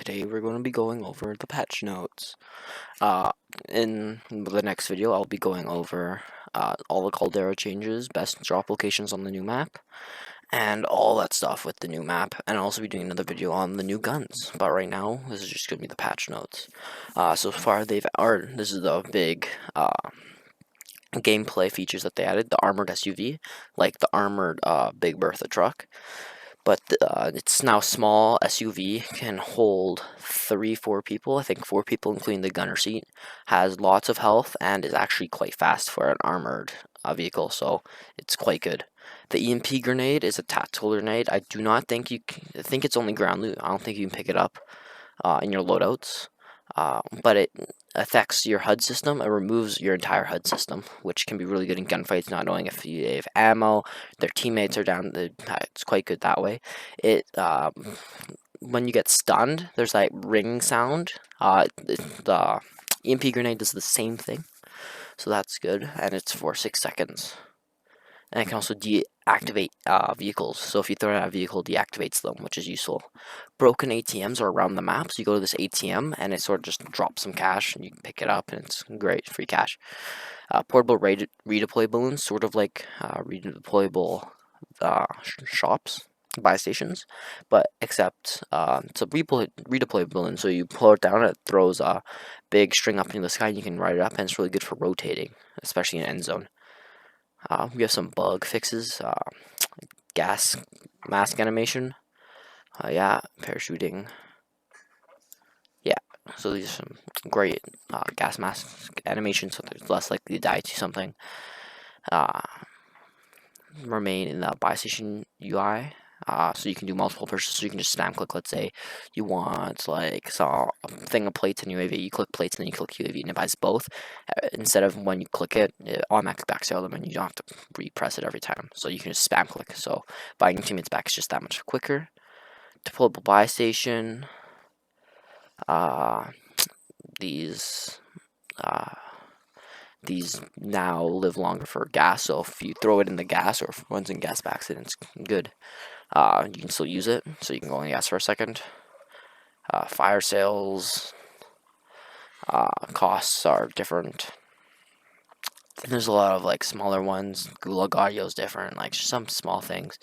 today we're going to be going over the patch notes. In the next video, I'll be going over all the caldera changes, best drop locations on the new map, and all that stuff with the new map. And I'll also be doing another video on the new guns. But right now, this is just going to be the patch notes. So far, this is the big gameplay features that they added. The armored SUV, like the armored Big Bertha truck. But it's now small SUV, can hold 3-4 people. I think 4 people, including the gunner seat. Has lots of health and is actually quite fast for an armored vehicle, so it's quite good. The EMP grenade is a tactical grenade. I do not think I think it's only ground loot. I don't think you can pick it up in your loadouts. But it affects your HUD system. It removes your entire HUD system, which can be really good in gunfights, not knowing if they have ammo, their teammates are down. It's quite good that way. When you get stunned, there's that ringing sound. The EMP grenade does the same thing, so that's good, and it's for 6 seconds. And it can also deactivate vehicles. So if you throw it at a vehicle, it deactivates them, which is useful. Broken ATMs are around the map. So you go to this ATM, and it sort of just drops some cash, and you can pick it up, and it's great, free cash. Portable redeploy balloons, sort of like redeployable shops, buy stations, but except it's a redeploy balloon. So you pull it down, and it throws a big string up into the sky, and you can ride it up, and it's really good for rotating, especially in end zone. We have some bug fixes, gas mask animation, parachuting, so these are some great gas mask animations, so there's less likely to die to something. Remain in the buy station UI, so you can do multiple purchases, so you can just spam click. Let's say you want a thing of plates in UAV, you click plates and then you click UAV and it buys both. Instead of when you click it, it automatically backs out of them and you don't have to repress it every time. So you can just spam click, so buying your teammates back is just that much quicker. Deployable buy station. These now live longer for gas, so if you throw it in the gas or if it runs in gas by accident, it's good. You can still use it, so you can go in the gas for a second. Fire sales costs are different. There's a lot of smaller ones. Gulag audio is different, just some small things.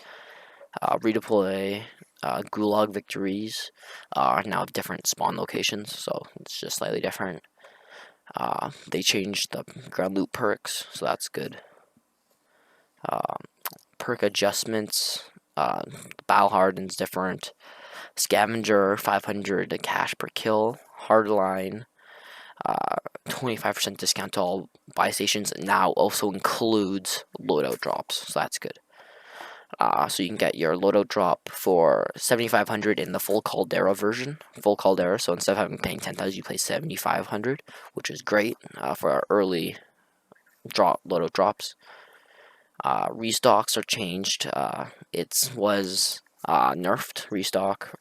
Redeploy Gulag victories now have different spawn locations, so it's just slightly different. They changed the ground loot perks, so that's good. Perk adjustments, battle harden's different. Scavenger 500 cash per kill. Hardline 25% discount to all buy stations. Now also includes loadout drops, so that's good. So you can get your loadout drop for 7,500 in the full caldera version. Full caldera, so instead of paying 10,000, you pay 7,500, which is great for our early loadout drops. Restocks are changed. It was nerfed. Restock.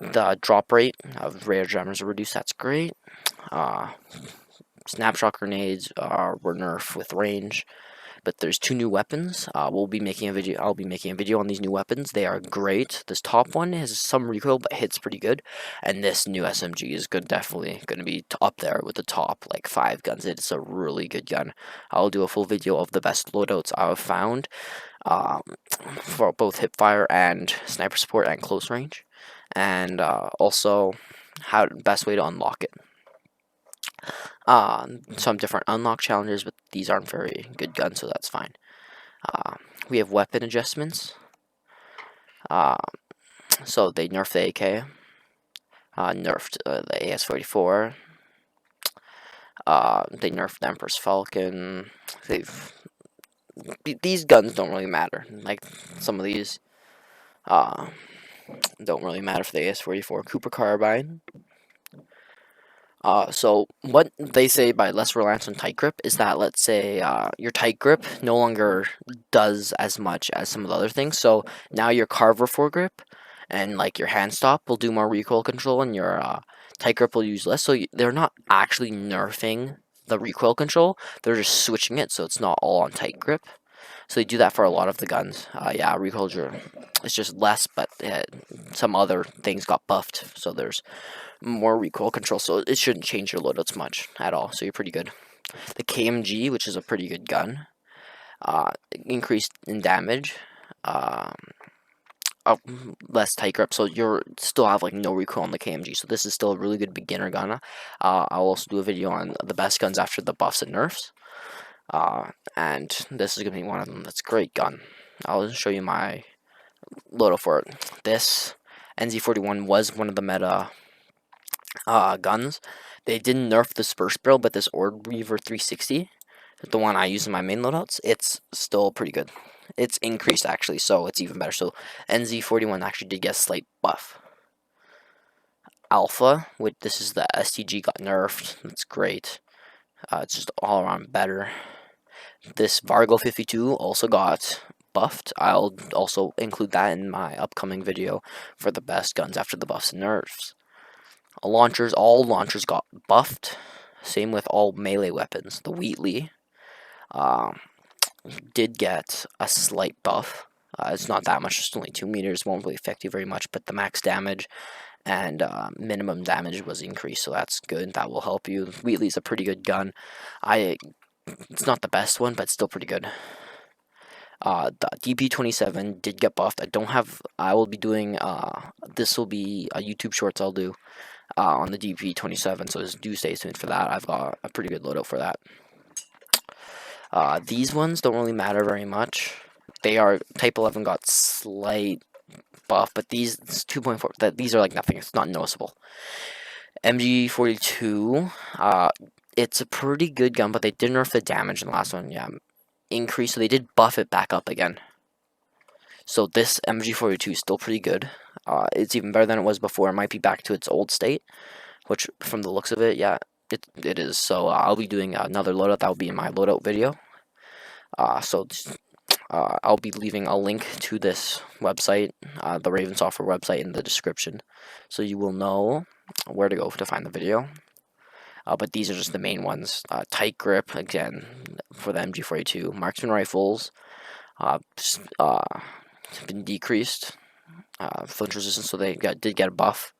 The drop rate of rare gems are reduced. That's great. Snapshot grenades were nerfed with range. But there's 2 new weapons. I'll be making a video on these new weapons. They are great. This top one has some recoil, but hits pretty good. And this new SMG is definitely going to be up there with the top 5 guns. It's a really good gun. I'll do a full video of the best loadouts I've found for both hipfire and sniper support and close range, and also best way to unlock it. Some different unlock challenges, but these aren't very good guns, so that's fine. We have weapon adjustments. So they nerfed the AK, nerfed the AS-44. They nerfed the Emperor's Falcon. These guns don't really matter. Some of these don't really matter for the AS-44. Cooper Carbine. So what they say by less reliance on tight grip is that, let's say your tight grip no longer does as much as some of the other things. So now your carver foregrip and your hand stop will do more recoil control, and your tight grip will use less. So they're not actually nerfing the recoil control; they're just switching it so it's not all on tight grip. So they do that for a lot of the guns. Yeah, recoil it's just less, but some other things got buffed, so there's more recoil control. So it shouldn't change your loadouts much at all. So you're pretty good. The KMG, which is a pretty good gun, increased in damage. Less tight grip, so you're still have like no recoil on the KMG. So this is still a really good beginner gun. I'll also do a video on the best guns after the buffs and nerfs. And this is gonna be one of them. That's a great gun. I'll show you my loadout for it. This NZ41 was one of the meta guns. They didn't nerf the Spurs barrel, but this Orb Reaver 360, the one I use in my main loadouts, it's still pretty good. It's increased actually, so it's even better. So NZ41 actually did get a slight buff. Alpha, which this is the STG, got nerfed. That's great. It's just all around better. This Vargo 52 also got buffed. I'll also include that in my upcoming video for the best guns after the buffs and nerfs. Launchers, all launchers got buffed. Same with all melee weapons. The Wheatley did get a slight buff. It's not that much, just only 2 meters, won't really affect you very much, but the max damage and minimum damage was increased, so that's good. That will help you. Wheatley's a pretty good gun. It's not the best one, but still pretty good. The DP27 did get buffed. I will be doing, this will be a YouTube shorts I'll do on the DP27, so just do stay tuned for that. I've got a pretty good loadout for that. These ones don't really matter very much. They are, Type 11 got slight buff, but these 2.4, these are like nothing. It's not noticeable. MG42, it's a pretty good gun, but they did nerf the damage in the last one. Yeah, increase, so they did buff it back up again. So this MG42 is still pretty good. It's even better than it was before. It might be back to its old state, which from the looks of it, yeah, it is. So I'll be doing another loadout. That will be in my loadout video. I'll be leaving a link to this website, the Raven Software website, in the description, so you will know where to go to find the video. But these are just the main ones. Tight grip, again, for the MG42. Marksman rifles, been decreased. Flinch resistance, so they did get a buff.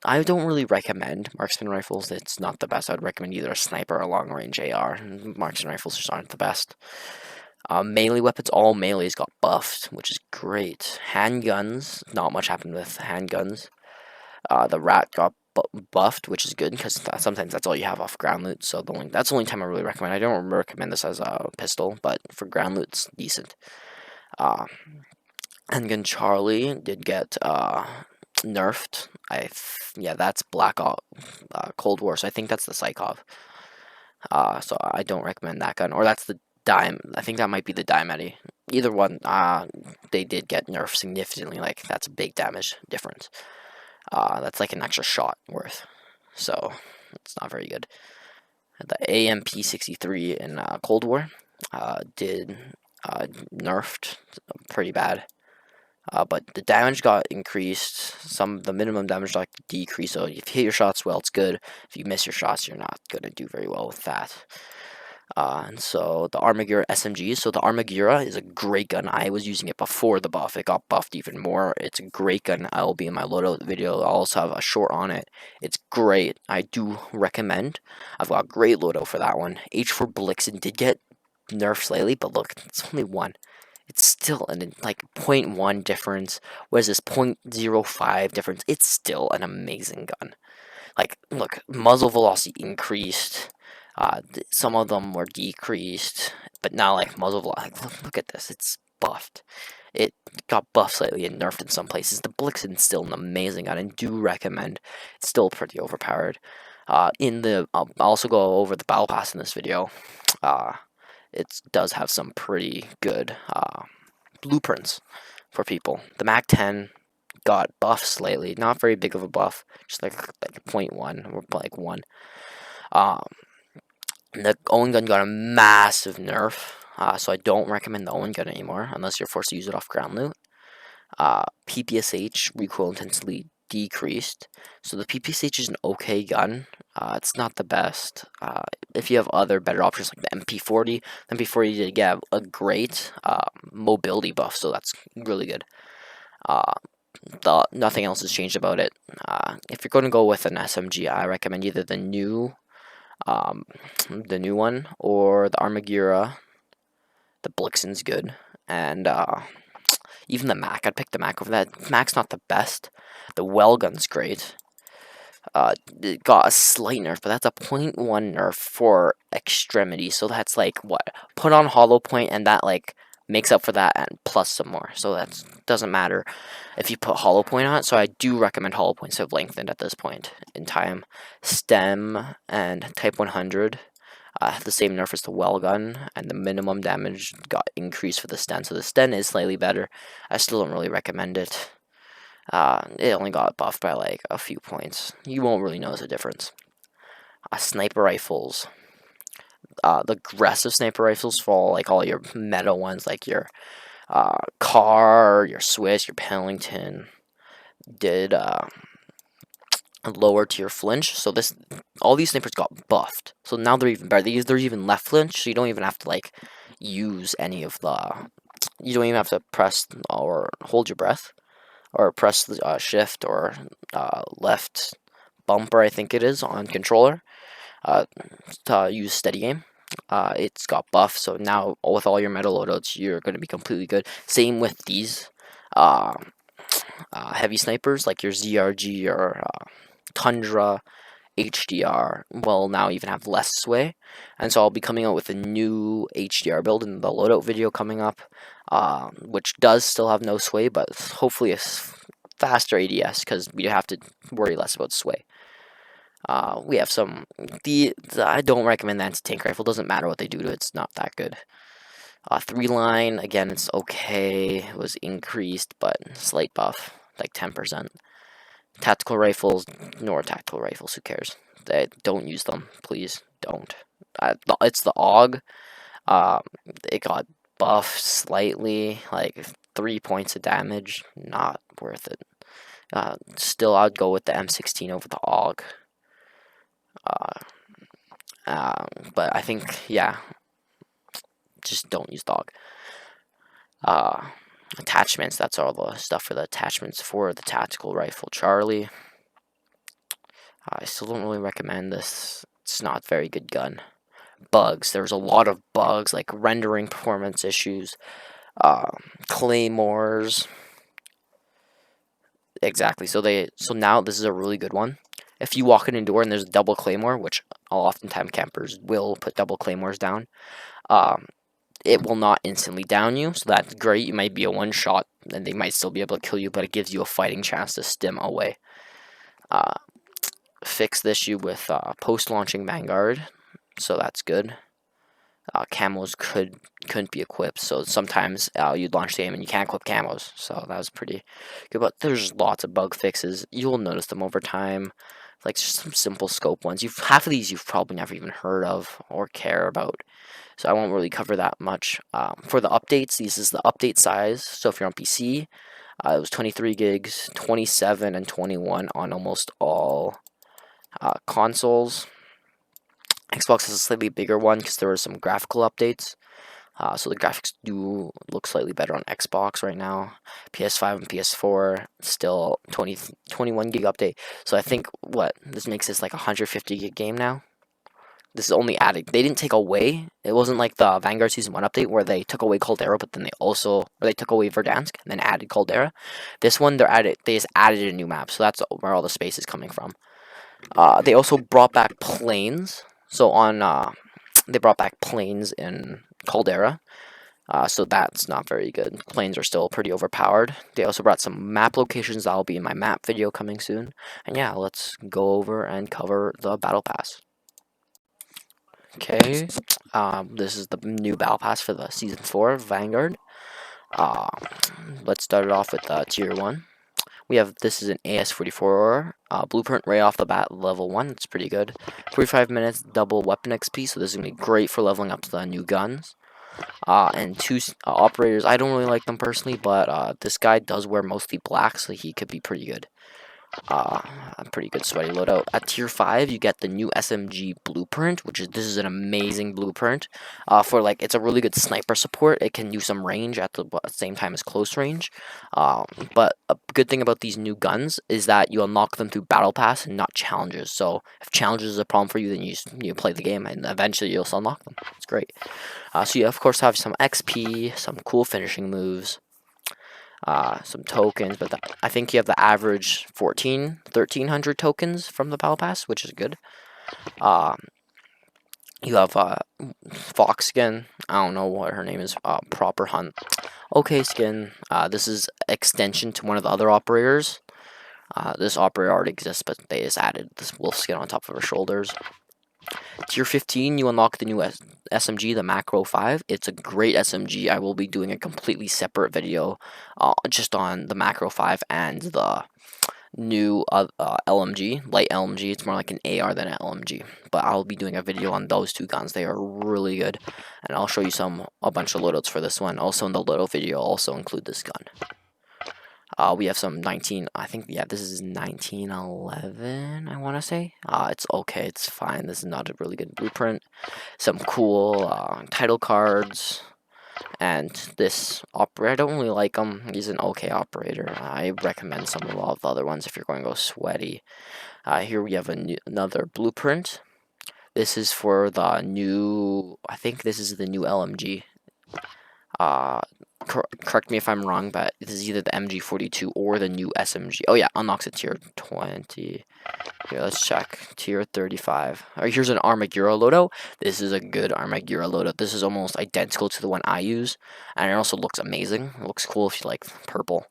I don't really recommend marksman rifles. It's not the best. I'd recommend either a sniper or a long range AR. Marksman rifles just aren't the best. Melee weapons, all melees got buffed, which is great. Handguns, not much happened with handguns. The rat got buffed, which is good, because sometimes that's all you have off ground loot, so that's the only time I really recommend. I don't recommend this as a pistol, but for ground loot, it's decent. Handgun Charlie did get nerfed. Yeah, that's Black Ops, Cold War, so I think that's the Psychov. So I don't recommend that gun, or that's the Dime. I think that might be the Dime. Either one, they did get nerfed significantly. Like, that's a big damage difference. That's like an extra shot worth, so it's not very good. The AMP63 in Cold War did nerfed pretty bad. But the damage got increased. The minimum damage got decreased. So if you hit your shots well, it's good. If you miss your shots, you're not gonna do very well with that. And so the Armageddon SMG. So the Armageddon is a great gun. I was using it before the buff. It got buffed even more. It's a great gun. I will be in my loadout video. I'll also have a short on it. It's great. I do recommend. I've got a great loadout for that one. H4 Blixen did get nerfed slightly, but look, it's only one. It's still like 0.1 difference. What is this? 0.05 difference. It's still an amazing gun. Like, look, muzzle velocity increased. Some of them were decreased, but now like muzzle velocity. Look at this. It's buffed. It got buffed slightly and nerfed in some places. The Blixen's still an amazing gun, and do recommend. It's still pretty overpowered. I'll also go over the battle pass in this video. It does have some pretty good blueprints for people. The MAC-10 got buffed slightly, not very big of a buff, just like 0.1 or like 1. The Owen gun got a massive nerf, so I don't recommend the Owen gun anymore unless you're forced to use it off ground loot. PPSH recoil intensity decreased, so the PPSH is an okay gun. It's not the best. If you have other better options like the MP40, the MP40 did get a great mobility buff, so that's really good. Nothing else has changed about it. If you're going to go with an SMG, I recommend either um, the new one, or the Armagira. The Blixen's good, and even the Mac. I'd pick the Mac over that. Mac's not the best. The Wellgun's great. It got a slight nerf, but that's a 0.1 nerf for extremity. So that's like what? Put on hollow point, and that like makes up for that and plus some more. So that doesn't matter if you put hollow point on it. So I do recommend hollow points have lengthened at this point in time. Stem and Type 100 have the same nerf as the well gun, and the minimum damage got increased for the Sten. So the Sten is slightly better. I still don't really recommend it. It only got buffed by like a few points. You won't really notice a difference. Sniper rifles. The aggressive sniper rifles for like all your meta ones, like your Car, your Swiss, your Pellington, did lower tier flinch. So all these snipers got buffed. So now they're even better. They're even left flinch, so you don't even have to like use any of the. You don't even have to press or hold your breath, or press the shift or left bumper, I think it is, on controller to use steady aim. It's got buff, so now with all your metal loadouts, you're going to be completely good. Same with these heavy snipers, like your ZRG or Tundra, HDR will now even have less sway, and so I'll be coming out with a new HDR build in the loadout video coming up, which does still have no sway, but hopefully a faster ADS, because we have to worry less about sway. We have I don't recommend the anti-tank rifle. Doesn't matter what they do to it, it's not that good. 3-line, again, it's okay. It was increased, but slight buff, like 10%. Tactical rifles, nor tactical rifles, who cares? They don't use them, please don't. It's the AUG. It got buffed slightly, like 3 points of damage. Not worth it. Still, I'd go with the M16 over the AUG. But I think, yeah, just don't use the AUG. Attachments, that's all the stuff for the attachments for the tactical rifle Charlie. I still don't really recommend this. It's not a very good gun. Bugs, there's a lot of bugs, like rendering performance issues, claymores. Exactly. So now this is a really good one. If you walk in a door and there's a double claymore, which oftentimes campers will put double claymores down, it will not instantly down you, so that's great. You might be a one shot, and they might still be able to kill you, but it gives you a fighting chance to stim away. Fix the issue with post-launching Vanguard, so that's good. Camos couldn't be equipped, so sometimes you'd launch the game and you can't equip camos, so that was pretty good. But there's lots of bug fixes. You'll notice them over time, like just some simple scope ones. Half of these you've probably never even heard of or care about, so I won't really cover that much. For the updates, this is the update size. So if you're on PC, it was 23 gigs, 27 and 21 on almost all consoles. Xbox has a slightly bigger one because there were some graphical updates. So the graphics do look slightly better on Xbox right now. PS5 and PS4 still 21 gig update. So I think this makes this like a 150 gig game now. This is only added. They didn't take away. It wasn't like the Vanguard Season 1 update where they took away Caldera, but then they took away Verdansk and then added Caldera. This one, they just added a new map, so that's where all the space is coming from. They also brought back planes. So they brought back planes in Caldera. So that's not very good. Planes are still pretty overpowered. They also brought some map locations that'll be in my map video coming soon. And yeah, let's go over and cover the Battle Pass. Okay, this is the new Battle Pass for the Season 4 of Vanguard. Let's start it off with Tier 1. This is an AS-44 blueprint right off the bat, level 1. It's pretty good. 45 minutes, double weapon XP, so this is going to be great for leveling up to the new guns. And 2 operators, I don't really like them personally, but this guy does wear mostly black, so he could be pretty good. A pretty good sweaty loadout. At tier 5, you get the new SMG blueprint, this is an amazing blueprint. For like, it's a really good sniper support. It can do some range at the same time as close range. But a good thing about these new guns is that you unlock them through battle pass and not challenges. So if challenges is a problem for you, then you play the game and eventually you'll unlock them. It's great. So you of course have some XP, some cool finishing moves, some tokens, but I think you have the average 1,300 tokens from the battle pass, which is good. You have Fox skin. I don't know what her name is. Proper Hunt. Okay skin. This is extension to one of the other operators. This operator already exists, but they just added this wolf skin on top of her shoulders. Tier 15, you unlock the new SMG, the Macro 5. It's a great SMG. I will be doing a completely separate video just on the Macro 5 and the new LMG, light LMG. It's more like an AR than an LMG. But I'll be doing a video on those two guns. They are really good. And I'll show you a bunch of loadouts for this one. Also in the loadout video, I'll also include this gun. We have some 19, I think, yeah, this is 1911, I want to say. It's okay, it's fine. This is not a really good blueprint. Some cool title cards. And this operator, I don't really like him. He's an okay operator. I recommend some of all the other ones if you're going to go sweaty. Here we have another blueprint. This is for the new, I think this is the new LMG. Correct me if I'm wrong, but this is either the MG42 or the new SMG. Oh yeah, unlocks at tier 20. Here, let's check. Tier 35. Alright, here's an Armagura loadout. This is a good Armagura loadout. This is almost identical to the one I use, and it also looks amazing. It looks cool if you like purple.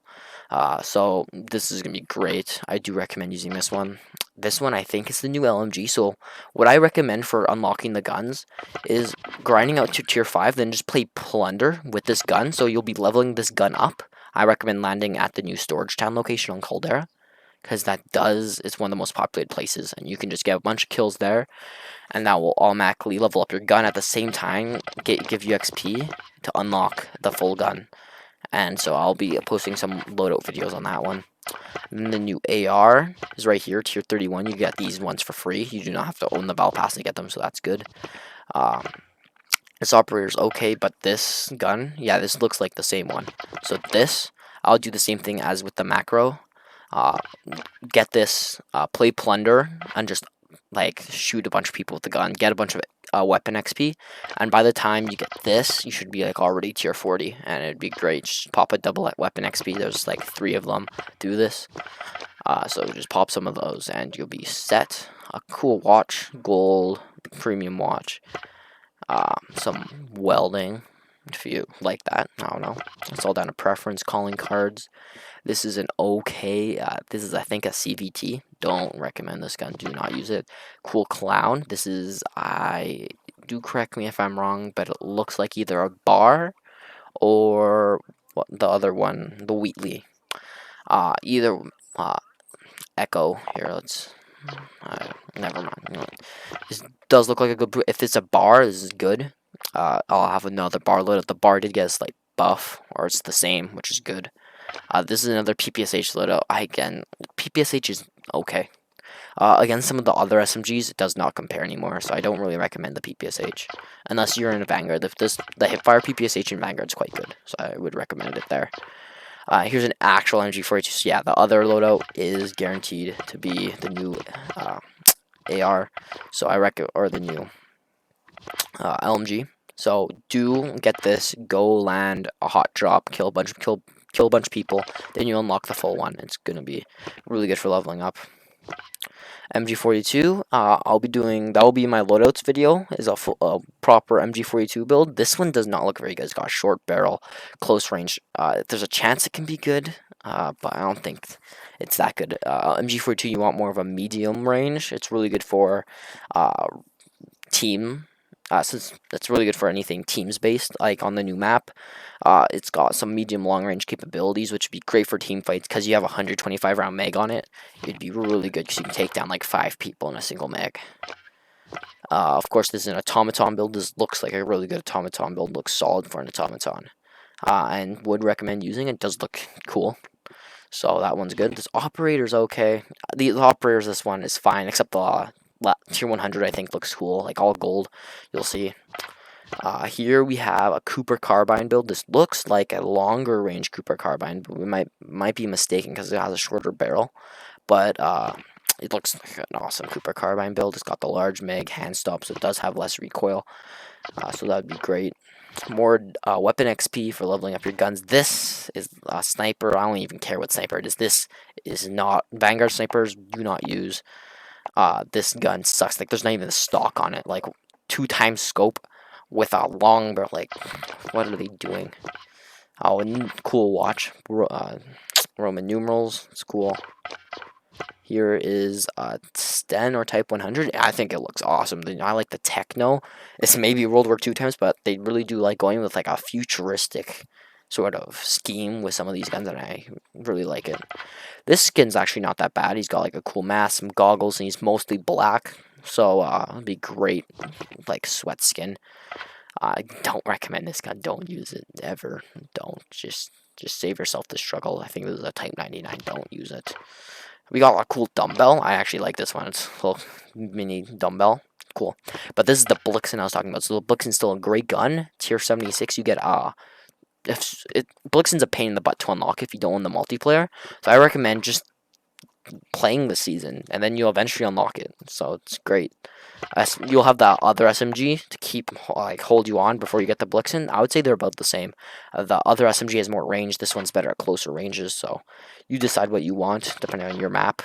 So this is going to be great. I do recommend using this one. This one I think is the new LMG. So what I recommend for unlocking the guns is grinding out to tier 5, then just play Plunder with this gun. So you'll be leveling this gun up. I recommend landing at the new Storage Town location on Caldera, because it's one of the most populated places, and you can just get a bunch of kills there, and that will automatically level up your gun at the same time, give you XP to unlock the full gun. And so I'll be posting some loadout videos on that one. And then the new AR is right here, tier 31. You get these ones for free. You do not have to own the battle pass to get them, so that's good. This operator's okay, but this gun, yeah, this looks like the same one. So this, I'll do the same thing as with the macro. Get this, play Plunder, and just like shoot a bunch of people with the gun, get a bunch of weapon XP, and by the time you get this, you should be like already tier 40, and it'd be great. Just pop a double weapon XP. There's like 3 of them through this, so just pop some of those, and you'll be set. A cool watch, gold premium watch, some welding if you like that. I don't know. It's all down to preference. Calling cards. This is an okay. This is, I think, a CVT. Don't recommend this gun. Do not use it. Cool clown. This is, do correct me if I'm wrong, but it looks like either a bar or what the other one, the Wheatley. Either Echo. Here, let's. Never mind. This does look like a good. If it's a bar, this is good. I'll have another bar load. If the bar did get a slight buff, or it's the same, which is good. This is another PPSH loadout. Again, PPSH is okay. Against some of the other SMGs, it does not compare anymore, so I don't really recommend the PPSH. Unless you're in a Vanguard. The hipfire PPSH in Vanguard is quite good, so I would recommend it there. Here's an actual MG42. So yeah, the other loadout is guaranteed to be the new AR. So I recommend, or the new LMG. So do get this. Go land a hot drop, kill a bunch of people, then you unlock the full one. It's gonna be really good for leveling up. MG42, I'll be doing, that will be my loadouts video, is a proper MG42 build. This one does not look very good. It's got a short barrel, close range. There's a chance it can be good, but I don't think it's that good. MG42, you want more of a medium range. It's really good for team. Since that's really good for anything teams based, like on the new map. It's got some medium long range capabilities, which would be great for team fights because you have a 125 round mag on it. It'd be really good because you can take down like 5 people in a single mag. Of course, this is an automaton build. This looks like a really good automaton build. Looks solid for an automaton, and would recommend using it. Does look cool. So that one's good. This operator's okay. The operators, this one is fine, except the tier 100 I think looks cool, like all gold. You'll see. Here we have a Cooper carbine build. This looks like a longer range Cooper carbine, but we might be mistaken because it has a shorter barrel. But it looks like an awesome Cooper carbine build. It's got the large mag hand stop, so it does have less recoil. So that would be great. More weapon XP for leveling up your guns. This is a sniper. I don't even care what sniper it is. This is not Vanguard snipers. Do not use. This gun sucks. Like there's not even a stock on it. Like 2x scope with a long barrel. Like what are they doing? Oh, cool watch. Roman numerals. It's cool. Here is Sten or Type 100. I think it looks awesome. I like the techno. It's maybe World War II times, but they really do like going with like a futuristic sort of scheme with some of these guns, and I really like it. This skin's actually not that bad. He's got like a cool mask, some goggles, and he's mostly black. So it'd be great, like sweat skin. I don't recommend this gun. Don't use it ever. Don't just save yourself the struggle. I think this is a Type 99. Don't use it. We got a cool dumbbell. I actually like this one. It's a little mini dumbbell. Cool. But this is the Blixen I was talking about. So the Blixen's still a great gun. Tier 76, you get Blixen's a pain in the butt to unlock if you don't own the multiplayer. So I recommend just playing the season, and then you'll eventually unlock it. So it's great. You'll have that other SMG to keep hold you on before you get the Blixen. I would say they're about the same. The other SMG has more range. This one's better at closer ranges. So you decide what you want depending on your map.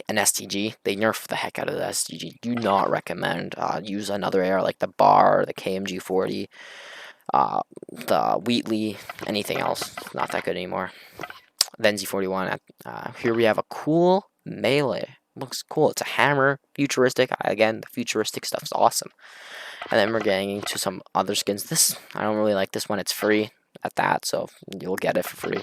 An STG, they nerf the heck out of the STG. Do not recommend. Use another AR like the Bar, the KMG 40, the Wheatley, anything else. Not that good anymore. Then Z41. Here we have a cool melee. Looks cool. It's a hammer. Futuristic. Again, the futuristic stuff's awesome. And then we're getting into some other skins. This, I don't really like this one. It's free at that, so you'll get it for free.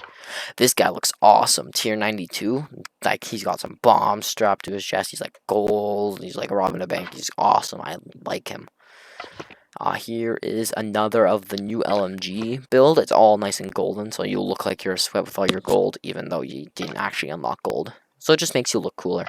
This guy looks awesome. Tier 92. Like, he's got some bombs strapped to his chest. He's like gold. He's like robbing a bank. He's awesome. I like him. Here is another of the new LMG build. It's all nice and golden, so you'll look like you're a sweat with all your gold, even though you didn't actually unlock gold. So it just makes you look cooler.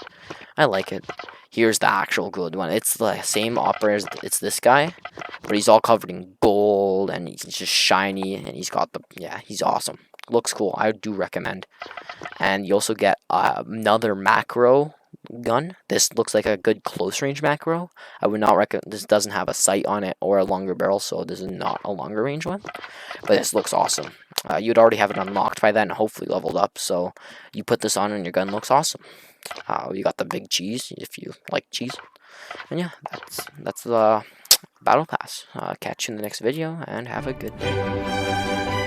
I like it. Here's the actual good one. It's the same operator as it's this guy, but he's all covered in gold, and he's just shiny, and he's got the, yeah, he's awesome. Looks cool. I do recommend. And you also get another macro gun. This looks like a good close range macro. I would not recommend. This doesn't have a sight on it or a longer barrel, so this is not a longer range one. But this looks awesome. You'd already have it unlocked by then, hopefully leveled up. So you put this on and your gun looks awesome. You got the big cheese if you like cheese. And yeah, that's the battle pass. Catch you in the next video and have a good day.